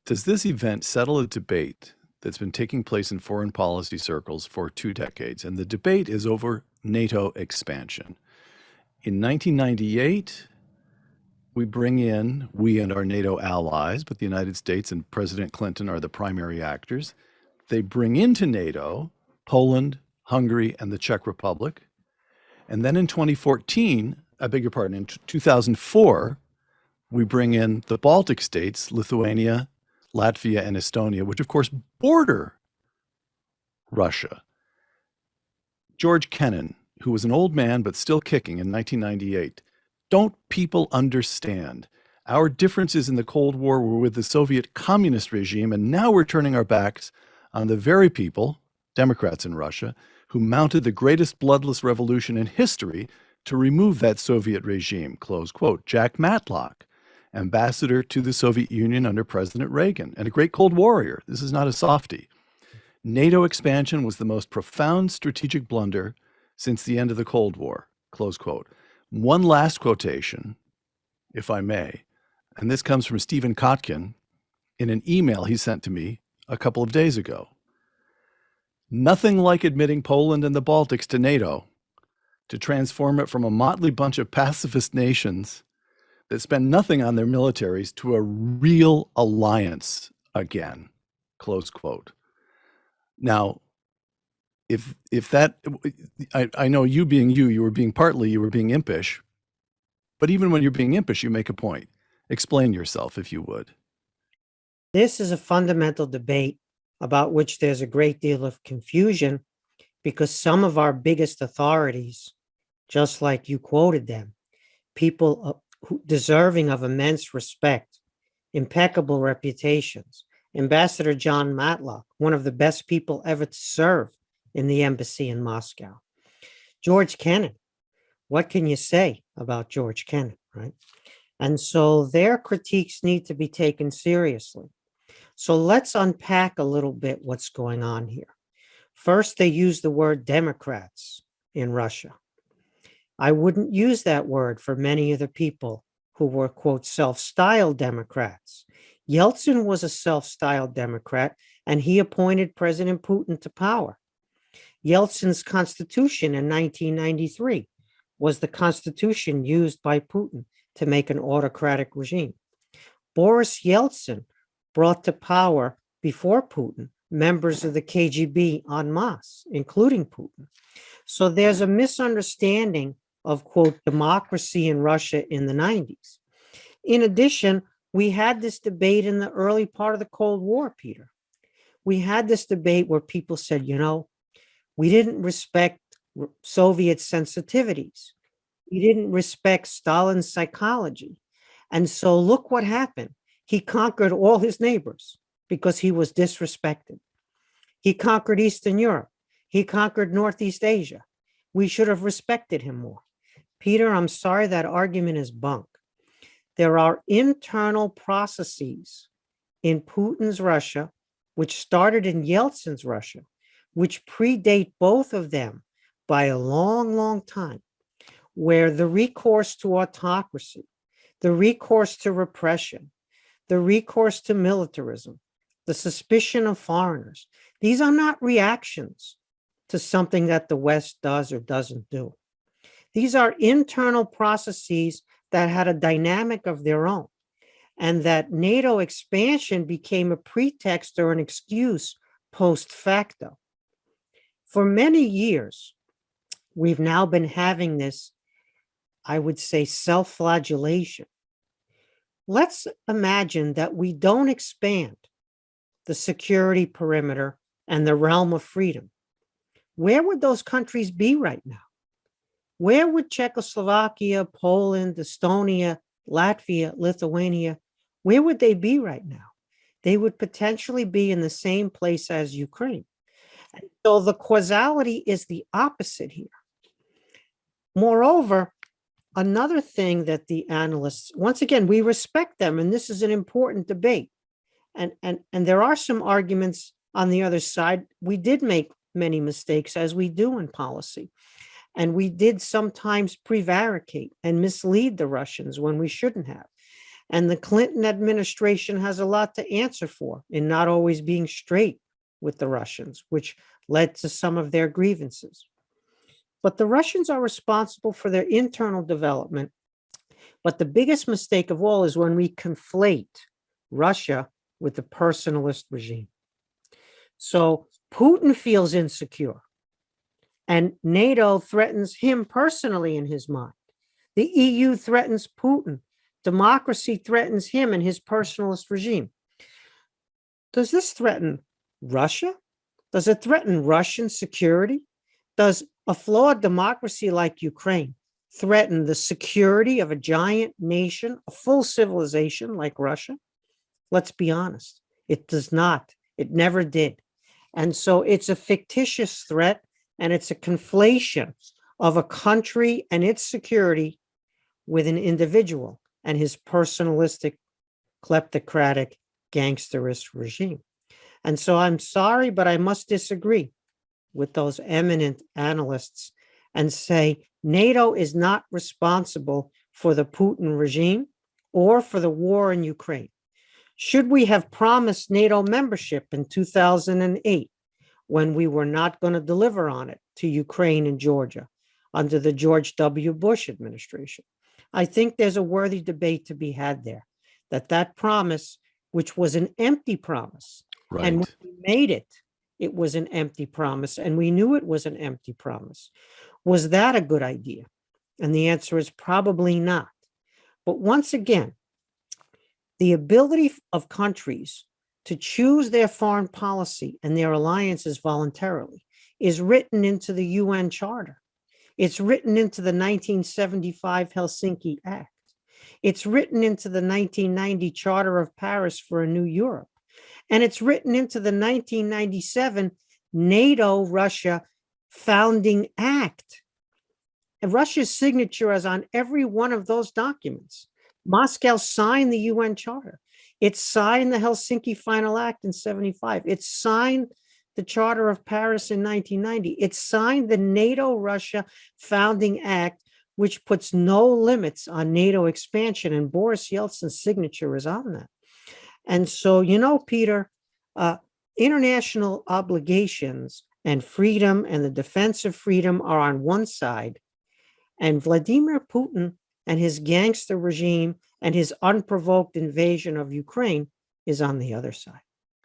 Does this event settle a debate that's been taking place in foreign policy circles for 2 decades? And the debate is over NATO expansion. In 1998, we and our NATO allies, but the United States and President Clinton are the primary actors. They bring into NATO Poland, Hungary, and the Czech Republic. And then in 2014, I beg your pardon, in 2004, we bring in the Baltic states, Lithuania, Latvia, and Estonia, which of course border Russia. George Kennan, who was an old man but still kicking in 1998, don't people understand? Our differences in the Cold War were with the Soviet communist regime, and now we're turning our backs on the very people, Democrats in Russia, who mounted the greatest bloodless revolution in history to remove that Soviet regime, close quote. Jack Matlock, ambassador to the Soviet Union under President Reagan, and a great Cold Warrior. This is not a softie. NATO expansion was the most profound strategic blunder since the end of the Cold War, close quote. One last quotation, if I may, and this comes from Stephen Kotkin in an email he sent to me a couple of days ago. Nothing like admitting Poland and the Baltics to NATO to transform it from a motley bunch of pacifist nations that spend nothing on their militaries to a real alliance again, close quote. Now, if that, I know you being you were being impish, but even when you're being impish, you make a point. Explain yourself, if you would. This is a fundamental debate about which there's a great deal of confusion because some of our biggest authorities, just like you quoted them, people deserving of immense respect, impeccable reputations, Ambassador John Matlock, one of the best people ever to serve in the embassy in Moscow. George Kennan, what can you say about George Kennan, right? And so their critiques need to be taken seriously. So let's unpack a little bit what's going on here. First, they use the word Democrats in Russia. I wouldn't use that word for many of the people who were, quote, self-styled Democrats. Yeltsin was a self-styled Democrat, and he appointed President Putin to power. Yeltsin's constitution in 1993 was the constitution used by Putin to make an autocratic regime. Boris Yeltsin brought to power, before Putin, members of the KGB en masse, including Putin. So there's a misunderstanding of, quote, democracy in Russia in the 90s. In addition, we had this debate in the early part of the Cold War, Peter. We had this debate where people said, you know, we didn't respect Soviet sensitivities. We didn't respect Stalin's psychology. And so look what happened. He conquered all his neighbors because he was disrespected. He conquered Eastern Europe. He conquered Northeast Asia. We should have respected him more. Peter, I'm sorry, that argument is bunk. There are internal processes in Putin's Russia, which started in Yeltsin's Russia, which predate both of them by a long, long time, where the recourse to autocracy, the recourse to repression, the recourse to militarism, the suspicion of foreigners, these are not reactions to something that the West does or doesn't do. These are internal processes that had a dynamic of their own, and that NATO expansion became a pretext or an excuse post facto. For many years, we've now been having this, I would say, self-flagellation. Let's imagine that we don't expand the security perimeter and the realm of freedom. Where would those countries be right now? Where would Czechoslovakia, Poland, Estonia, Latvia, Lithuania, where would they be right now? They would potentially be in the same place as Ukraine. And so the causality is the opposite here. Moreover, another thing that the analysts, once again, we respect them, and this is an important debate. And there are some arguments on the other side. We did make many mistakes, as we do in policy. And we did sometimes prevaricate and mislead the Russians when we shouldn't have. And the Clinton administration has a lot to answer for in not always being straight with the Russians, which led to some of their grievances. But the Russians are responsible for their internal development. But the biggest mistake of all is when we conflate Russia with the personalist regime. So Putin feels insecure, and NATO threatens him personally in his mind. The EU threatens Putin. Democracy threatens him and his personalist regime. Does this threaten Russia? Does it threaten Russian security? Does a flawed democracy like Ukraine threaten the security of a giant nation, a full civilization like Russia? Let's be honest. It does not. It never did. And so it's a fictitious threat, and it's a conflation of a country and its security with an individual and his personalistic, kleptocratic, gangsterist regime. And so I'm sorry, but I must disagree with those eminent analysts and say NATO is not responsible for the Putin regime or for the war in Ukraine. Should we have promised NATO membership in 2008 when we were not going to deliver on it to Ukraine and Georgia under the George W. Bush administration? I think there's a worthy debate to be had there, that promise, which was an empty promise, Right. and when we made it, it was an empty promise, and we knew it was an empty promise. Was that a good idea? And the answer is probably not. But once again, the ability of countries to choose their foreign policy and their alliances voluntarily is written into the UN Charter. It's written into the 1975 Helsinki Act. It's written into the 1990 Charter of Paris for a New Europe. And it's written into the 1997 NATO-Russia Founding Act. And Russia's signature is on every one of those documents. Moscow signed the UN Charter. It signed the Helsinki Final Act in 75. It signed the Charter of Paris in 1990. It signed the NATO-Russia Founding Act, which puts no limits on NATO expansion, and Boris Yeltsin's signature is on that. And so, you know, Peter, international obligations and freedom and the defense of freedom are on one side, and Vladimir Putin and his gangster regime and his unprovoked invasion of Ukraine is on the other side.